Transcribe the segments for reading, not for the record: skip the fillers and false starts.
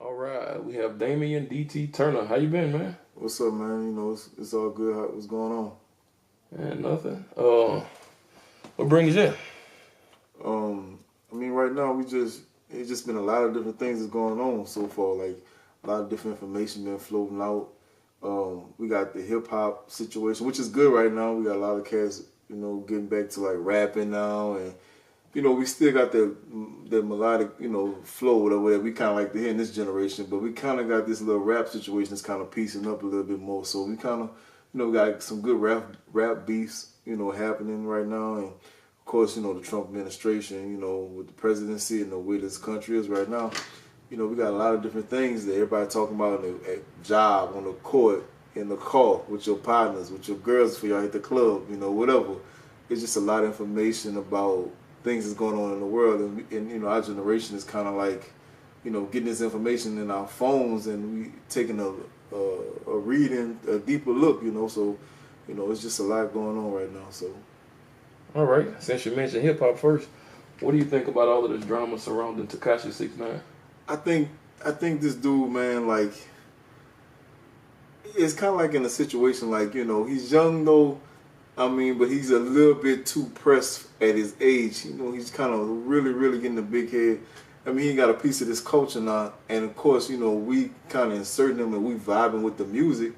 All right, we have Damian DT Turner. How you been, man? What's up, man? It's all good. What's going on? Man, nothing. What brings you in? Right now it's just been a lot of different things that's going on so far. Like a lot of different information been floating out. We got the hip hop situation, which is good right now. We got a lot of cats, getting back to like rapping now, and we still got the melodic, flow, whatever that we kind of like to hear in this generation. But we kind of got this little rap situation that's kind of piecing up a little bit more. So we kind of, got some good rap beefs, happening right now. And of course, the Trump administration, with the presidency and the way this country is right now, we got a lot of different things that everybody talking about in the job, on the court, in the car, with your partners, with your girls for y'all hit the club, whatever. It's just a lot of information about things that's going on in the world, and our generation is kind of like, getting this information in our phones, and we taking a reading, a deeper look, so, it's just a lot going on right now. So, All right, since you mentioned hip hop first, what do you think about all of this drama surrounding Tekashi 69? I think this dude, man, like, it's kind of like in a situation like, he's young though. But he's a little bit too pressed at his age. He's kind of really, really getting a big head. He got a piece of this culture now, and of course, we kind of inserting him and we vibing with the music.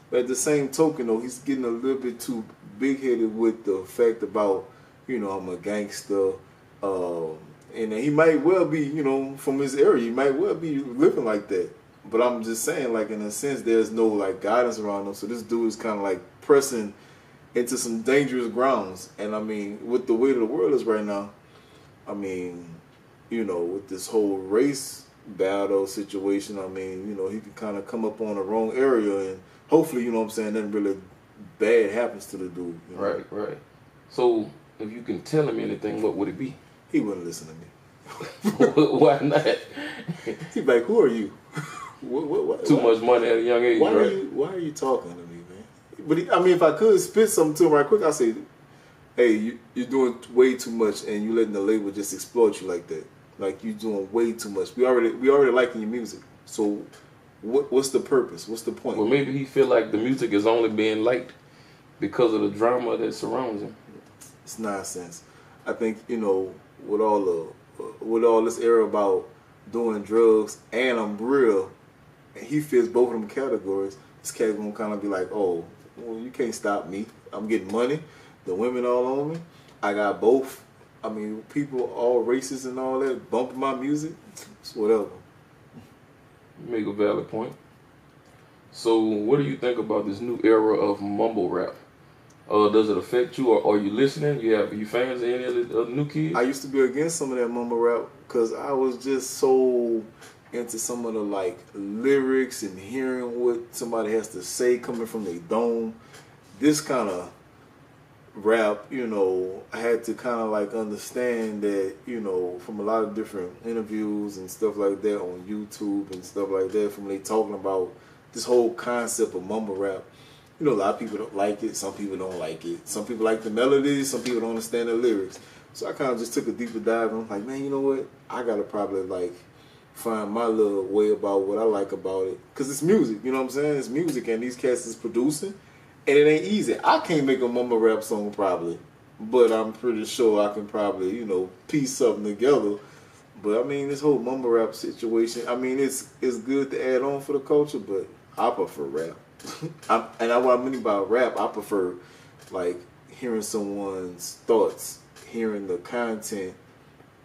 But at the same token, though, he's getting a little bit too big-headed with the fact about, I'm a gangster, and he might well be, from his area, he might well be living like that. But I'm just saying, like, in a sense, there's no like guidance around him. So this dude is kind of like pressing into some dangerous grounds. And with the way the world is right now, with this whole race battle situation, he can kind of come up on the wrong area, and hopefully, nothing really bad happens to the dude. Right. So, if you can tell him anything, what would it be? He wouldn't listen to me. Why not? He'd be like, "Who are you? what, Too much money at a young age, right? Why are you talking to me, man?" But if I could spit something to him right quick, I'd say, "Hey, you're doing way too much, and you letting the label just exploit you like that. Like you're doing way too much. We already liking your music. So what's the purpose? What's the point?" Well, maybe he feel like the music is only being liked because of the drama that surrounds him. It's nonsense. I think with all this era about doing drugs, and I'm real, and he fits both of them categories. This cat's gonna kind of be like, "Oh, well, you can't stop me. I'm getting money. The women all on me. I got both. People all races and all that bumping my music. It's whatever." You make a valid point. So, what do you think about this new era of mumble rap? Does it affect you, or are you listening? Are you fans of any of the new kids? I used to be against some of that mumble rap because I was just so into some of the like lyrics and hearing what somebody has to say coming from their dome. This kind of rap, I had to kind of like understand that, from a lot of different interviews and stuff like that on YouTube and stuff like that, from they talking about this whole concept of mumble rap. A lot of people don't like it. Some people don't like it. Some people like the melodies. Some people don't understand the lyrics. So I kind of just took a deeper dive, and I'm like, man, you know what? I gotta probably like find my little way about what I like about it, cause it's music. You know what I'm saying? It's music, and these cats is producing, and it ain't easy. I can't make a mumble rap song probably, but I'm pretty sure I can probably piece something together. But this whole mumble rap situation, it's good to add on for the culture, but I prefer rap. What I mean by rap, I prefer like hearing someone's thoughts, hearing the content,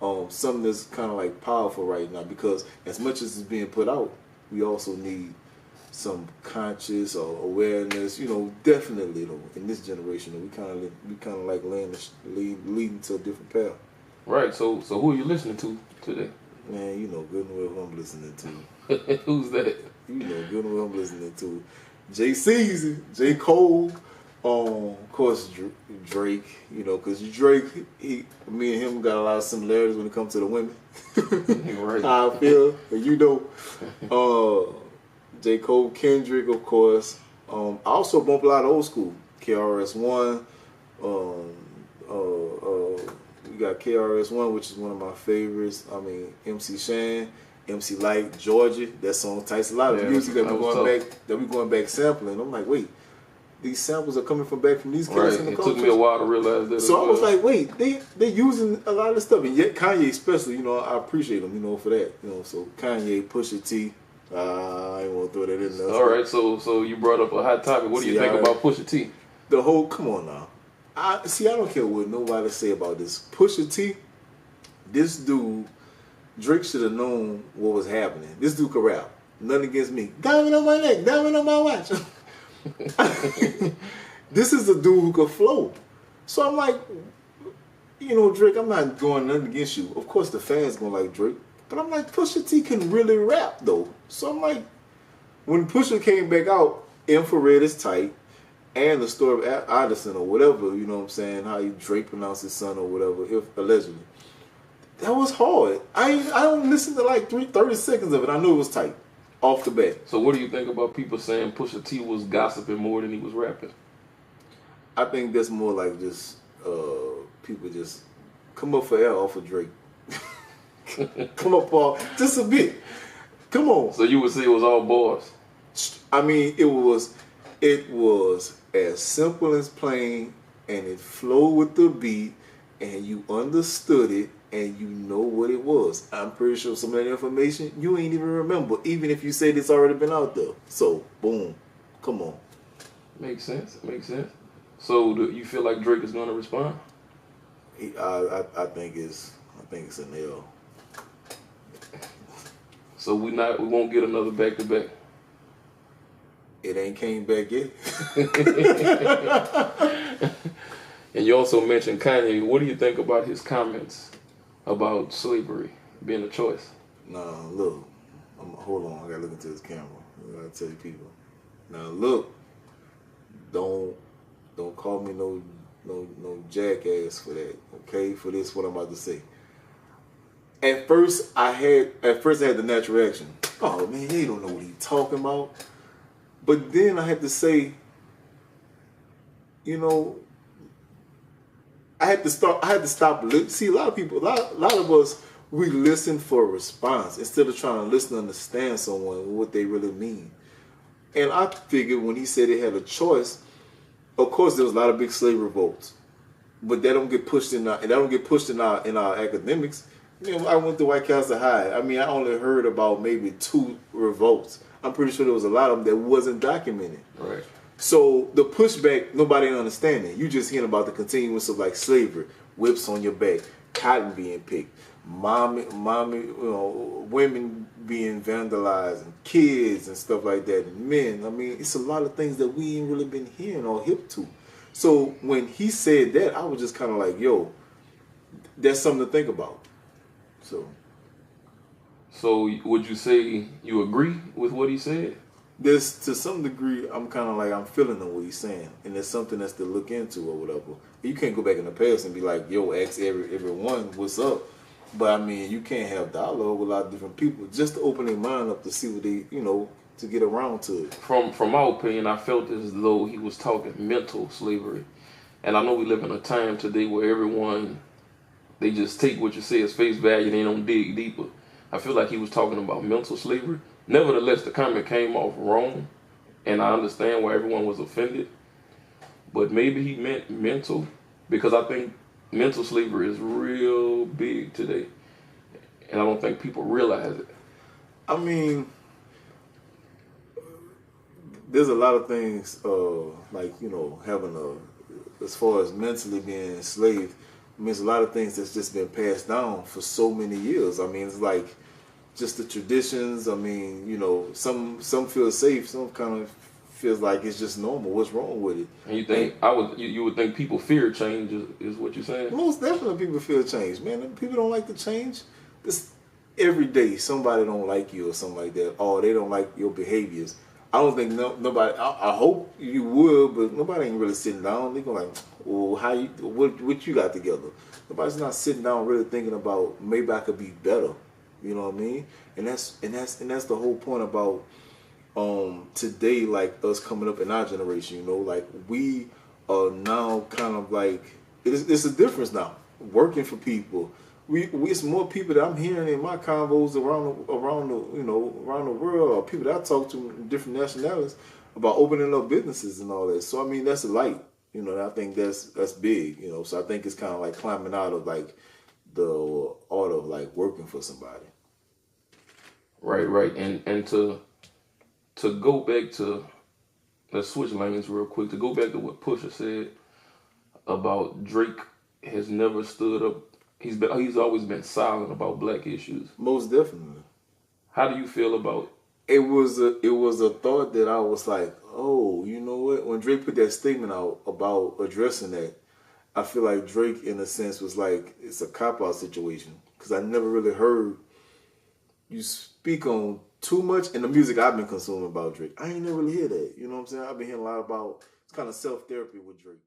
something that's kind of like powerful right now. Because as much as it's being put out, we also need some conscious or awareness. Definitely though, in this generation, we kind of like leading to a different path. Right. So who are you listening to today? Man, good and well who I'm listening to. Who's that? Good and well I'm listening to. J. Cole, of course Drake, because Drake, me and him got a lot of similarities when it comes to the women. Right. How I feel, and J. Cole, Kendrick, of course. I also bump a lot of old school, KRS-One. We got KRS-One, which is one of my favorites. MC Shan. MC Light, Georgia, that song Tyson. A lot of music that we going back sampling. I'm like, wait, these samples are coming from these cats in the culture. It took me a while to realize that. So I was like, wait, they using a lot of stuff, and yet Kanye especially, I appreciate him, for that, So Kanye, Pusha T, I ain't want to throw that in there. All right, so you brought up a hot topic. What do you think about Pusha T? Come on now. I don't care what nobody say about this. Pusha T, this dude, Drake should have known what was happening. This dude could rap. Nothing against me. Diamond on my neck, diamond on my watch. This is a dude who could flow. So I'm like, Drake, I'm not going nothing against you. Of course the fans gonna like Drake. But I'm like, Pusha T can really rap though. So I'm like, when Pusha came back out, Infrared is tight, and the story of Addison or whatever, you know what I'm saying, how Drake pronounced his son or whatever, if allegedly. That was hard. I don't listen to like 30 seconds of it. I knew it was tight off the bat. So what do you think about people saying Pusha T was gossiping more than he was rapping? I think that's more like just people just come up for air off of Drake. Come up for just a bit. Come on. So you would say it was all bars? I mean, it was as simple as plain, and it flowed with the beat, and you understood it, and you know what it was. I'm pretty sure some of that information you ain't even remember, even if you said it's already been out there. So, boom. Come on. Makes sense. So, do you feel like Drake is going to respond? I think it's an L. So we won't get another back-to-back. It ain't came back yet. And you also mentioned Kanye. What do you think about his comments about slavery being a choice? Nah, look. Hold on. I gotta look into this camera. I gotta tell you people. Now look. Don't call me no jackass for that. Okay, for this what I'm about to say. At first I had the natural reaction. Oh man, he don't know what he's talking about. But then I had to say, I had to stop. See, a lot of us, we listen for a response instead of trying to listen to understand someone and what they really mean. And I figured when he said they had a choice, of course there was a lot of big slave revolts, but that don't get pushed in our academics. I went to White Castle High. I mean, I only heard about maybe 2 revolts. I'm pretty sure there was a lot of them that wasn't documented. Right. So the pushback, nobody understanding. You just hearing about the continuance of like slavery, whips on your back, cotton being picked, women being vandalized, and kids and stuff like that, and men. I mean, it's a lot of things that we ain't really been hearing or hip to. So when he said that, I was just kind of like, yo, that's something to think about. So would you say you agree with what he said? There's, to some degree, I'm kind of like, I'm feeling what he's saying, and there's something that's to look into or whatever. You can't go back in the past and be like, yo, ask everyone what's up. But I mean, you can't have dialogue with a lot of different people just to open their mind up to see what they, to get around to it. From my opinion, I felt as though he was talking mental slavery. And I know we live in a time today where everyone, they just take what you say as face value, they don't dig deeper. I feel like he was talking about mental slavery. Nevertheless, the comment came off wrong, and I understand why everyone was offended. But maybe he meant mental, because I think mental slavery is real big today, and I don't think people realize it. I mean, there's a lot of things, having as far as mentally being enslaved, I mean, there's a lot of things that's just been passed down for so many years. I mean, it's like just the traditions. I mean, some feel safe, some kind of feels like it's just normal. What's wrong with it? And you think you would think people fear change is what you're saying? Most definitely, people fear change, man. People don't like to change. This every day, somebody don't like you or something like that. Or they don't like your behaviors. I don't think nobody. I hope you would, but nobody ain't really sitting down. They go like, well, what you got together? Nobody's not sitting down really thinking about maybe I could be better. You know what I mean? And that's the whole point about today, like us coming up in our generation. Like we are now kind of like it's a difference now. Working for people, it's more people that I'm hearing in my convos around the world, or people that I talk to in different nationalities about opening up businesses and all that. So I mean, that's a light. And I think that's big. So I think it's kind of like climbing out of like the art of like working for somebody. Right. And to go back to, let's switch lanes real quick. To go back to what Pusha said about Drake has never stood up. He's always been silent about black issues. Most definitely. How do you feel about it? Was a thought that I was like, oh, you know what? When Drake put that statement out about addressing that, I feel like Drake, in a sense, was like, it's a cop-out situation. Because I never really heard you speak on too much in the music I've been consuming about Drake. I ain't never really hear that. You know what I'm saying? I've been hearing a lot about it's kind of self-therapy with Drake.